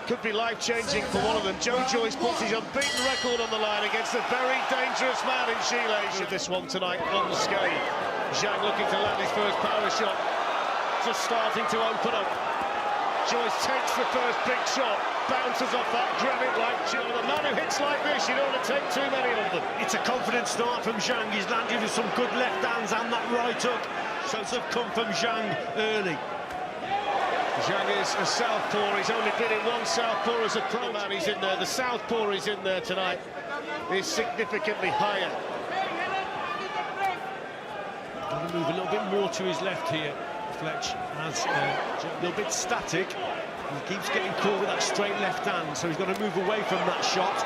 could be life-changing for one of them. Joe Joyce puts his unbeaten record on the line against a very dangerous man in Zhilei Zhang. This one tonight unscathed. Zhang looking to land his first power shot. Just starting to open up. Joyce takes the first big shot, bounces off that granite like Joe. The man who hits like this, you don't want to take too many of them. It's a confident start from Zhang. He's landed with some good left hands and that right hook. So it's come from Zhang early. Zhang is a southpaw. He's only been in one southpaw as a pro man. He's in there. The southpaw is in there tonight. He's significantly higher. Going to move a little bit more to his left here. Fletch has a little bit static. He keeps getting caught with that straight left hand, so he's got to move away from that shot.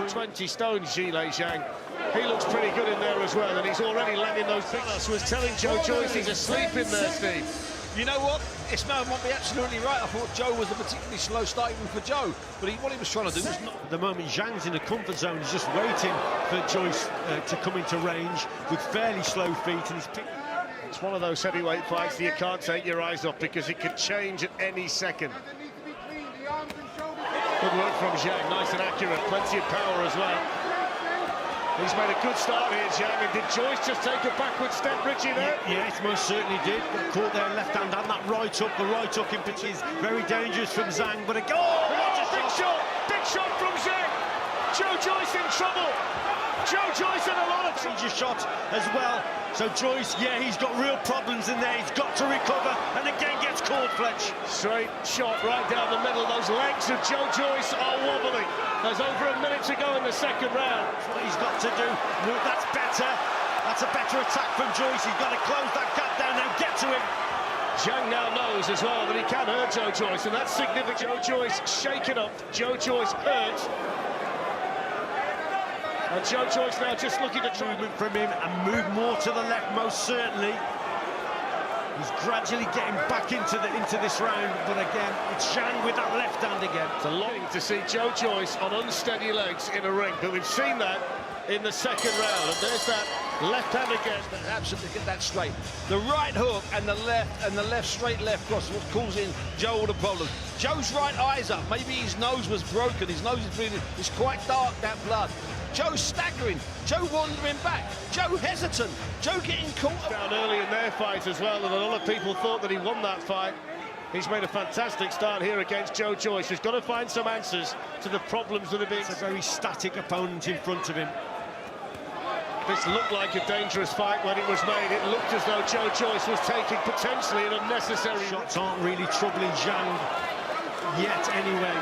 20 stone, Zhilei Zhang. He looks pretty good in there as well, and he's already landing those big. Was telling Joe Joyce he's asleep in there, Steve. You know what? Ismail might be absolutely right. I thought Joe was a particularly slow start even for Joe, but what he was trying to do was not. At the moment, Zhang's in a comfort zone. He's just waiting for Joyce to come into range with fairly slow feet, and he's picked. It's one of those heavyweight fights that you can't take your eyes off because it could change at any second. Good work from Zhang, nice and accurate, plenty of power as well. He's made a good start here, Zhang, and did Joyce just take a backward step, Richie, there? Yeah, it most certainly did. Got caught there left hand and that right hook. The right hook in particular is very dangerous from Zhang, but a goal! Oh, big shot from Zhang! Joe Joyce in trouble! Joe Joyce in a lot of danger shot as well. So Joyce, yeah, he's got real problems in there. He's got to recover, and again gets caught, Fletch. Straight shot right down the middle. Those legs of Joe Joyce are wobbling. There's over a minute to go in the second round. That's what he's got to do. No, that's better. That's a better attack from Joyce. He's got to close that gap down and get to him. Zhang now knows as well that he can hurt Joe Joyce, and that's significant. Joe Joyce shaken up. Joe Joyce hurt. And Joe Joyce now just looking to try movement from him and move more to the left, most certainly. He's gradually getting back into this round, but again, it's Zhang with that left hand again. It's a long to see Joe Joyce on unsteady legs in a ring, but we've seen that in the second round, and there's that left hand again. Absolutely get that straight. The right hook and the left straight left cross was causing Joe all the problems. Joe's right eye's up. Maybe his nose was broken. His nose is bleeding. It's quite dark, that blood. Joe staggering, Joe wandering back, Joe hesitant, Joe getting caught down early in their fight as well, and a lot of people thought that he won that fight. He's made a fantastic start here against Joe Joyce, who's got to find some answers to the problems that are being... It's a very static opponent in front of him. This looked like a dangerous fight when it was made. It looked as though Joe Joyce was taking potentially an unnecessary... Shots aren't really troubling Zhang yet anyway.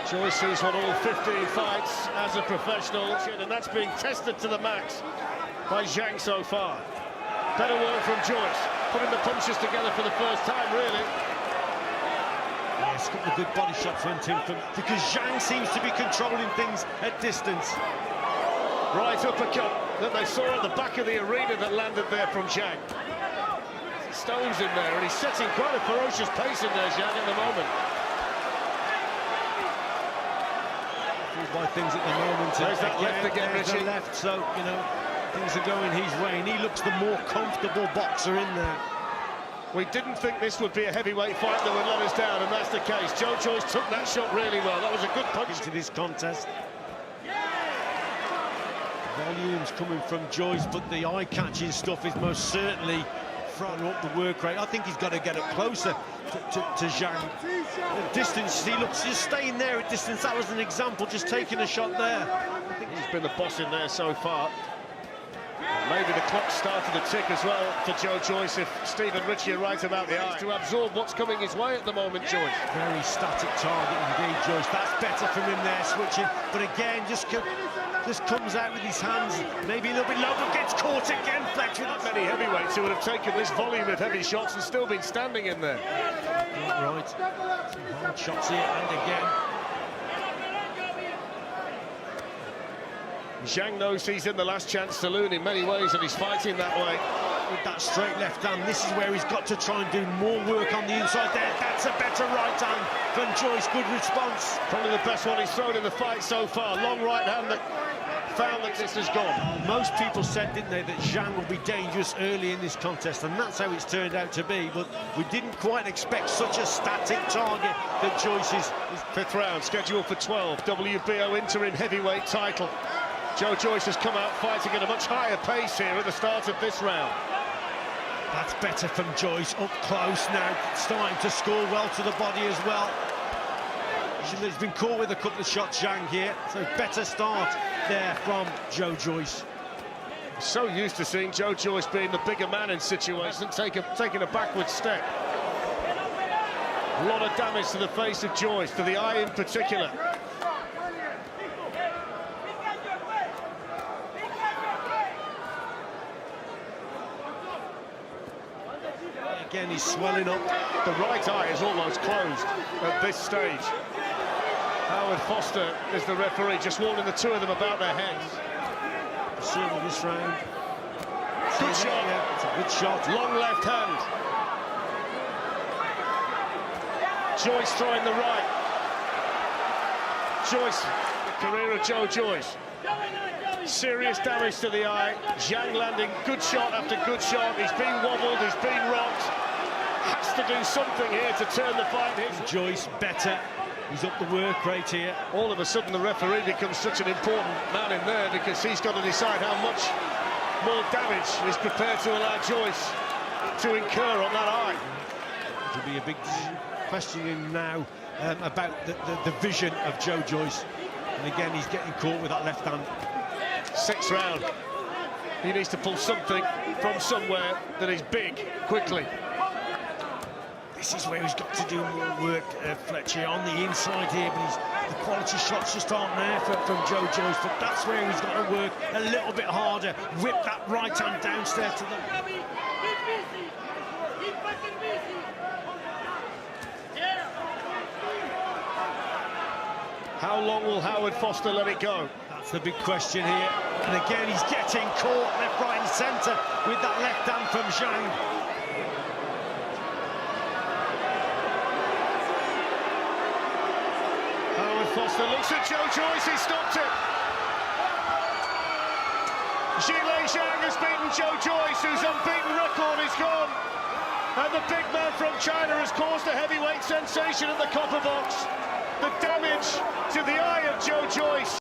Joyce has won all 15 fights as a professional, and that's being tested to the max by Zhang so far. Better work from Joyce, putting the punches together for the first time, really. Yes, a couple of good body shots went in from, because Zhang seems to be controlling things at distance. Right uppercut that they saw at the back of the arena that landed there from Zhang. Stones in there, and he's setting quite a ferocious pace in there, Zhang, at the moment. By things at the moment. There's that left again, Richie. The left, so, you know, things are going his way, and he looks the more comfortable boxer in there. We didn't think this would be a heavyweight fight that would let us down, and that's the case. Joe Joyce took that shot really well. That was a good punch. Into this contest. Volumes coming from Joyce, but the eye-catching stuff is most certainly front up the work rate. I think he's got to get up closer to Zhang. At distance, he looks just staying there at distance. That was an example, just taking a shot there. I think he's been the boss in there so far. Maybe the clock started to tick as well for Joe Joyce if Steve and Richie are right about the eyes. To absorb what's coming his way at the moment, Joyce. Very static target indeed, Joyce. That's better from him there, switching. But again, just comes out with his hands, maybe a little bit low, but gets caught again, Fletch. With not many heavyweights who would have taken this volume of heavy shots and still been standing in there. Right, some hard shots here, and again. Zhang knows he's in the last chance saloon in many ways, and he's fighting that way. with that straight left hand. This is where he's got to try and do more work on the inside there. That's a better right hand from Joyce. Good response. Probably the best one he's thrown in the fight so far. Long right hand that found that this has gone. Most people said, didn't they, that Zhang will be dangerous early in this contest, and that's how it's turned out to be. But we didn't quite expect such a static target that Joyce is. Fifth round, scheduled for 12. WBO interim heavyweight title. Joe Joyce has come out fighting at a much higher pace here at the start of this round. That's better from Joyce, up close now, starting to score well to the body as well. He's been caught with a couple of shots, Zhang, here, so better start there from Joe Joyce. So used to seeing Joe Joyce being the bigger man in situations, taking a backward step. A lot of damage to the face of Joyce, to the eye in particular. Again, he's swelling up. The right eye is almost closed at this stage. Howard Foster is the referee, just warning the two of them about their heads. Certainly this round. Good shot. Yeah, it's a good shot. Long left hand. Joyce throwing the right. Joyce, the career of Joe Joyce. Serious damage to the eye. Zhang landing good shot after good shot. He's been wobbled, he's been rocked. Has to do something here to turn the fight. Joyce better. He's up the work rate here. All of a sudden the referee becomes such an important man in there, because he's got to decide how much more damage is prepared to allow Joyce to incur on that eye. It'll be a big question now about the vision of Joe Joyce. And again, he's getting caught with that left hand. Sixth round. He needs to pull something from somewhere that is big, quickly. This is where he's got to do more work, Fletcher, on the inside here, but the quality shots just aren't there from Joe Joyce, but that's where he's got to work a little bit harder. Whip that right hand downstairs to the... How long will Howard Foster let it go? That's the big question here. And again, he's getting caught left, right and centre with that left hand from Zhang. Howard Foster looks at Joe Joyce, he stopped it. Zhilei Zhang has beaten Joe Joyce, whose unbeaten record is gone. And the big man from China has caused a heavyweight sensation in the copper box. The damage to the eye of Joe Joyce.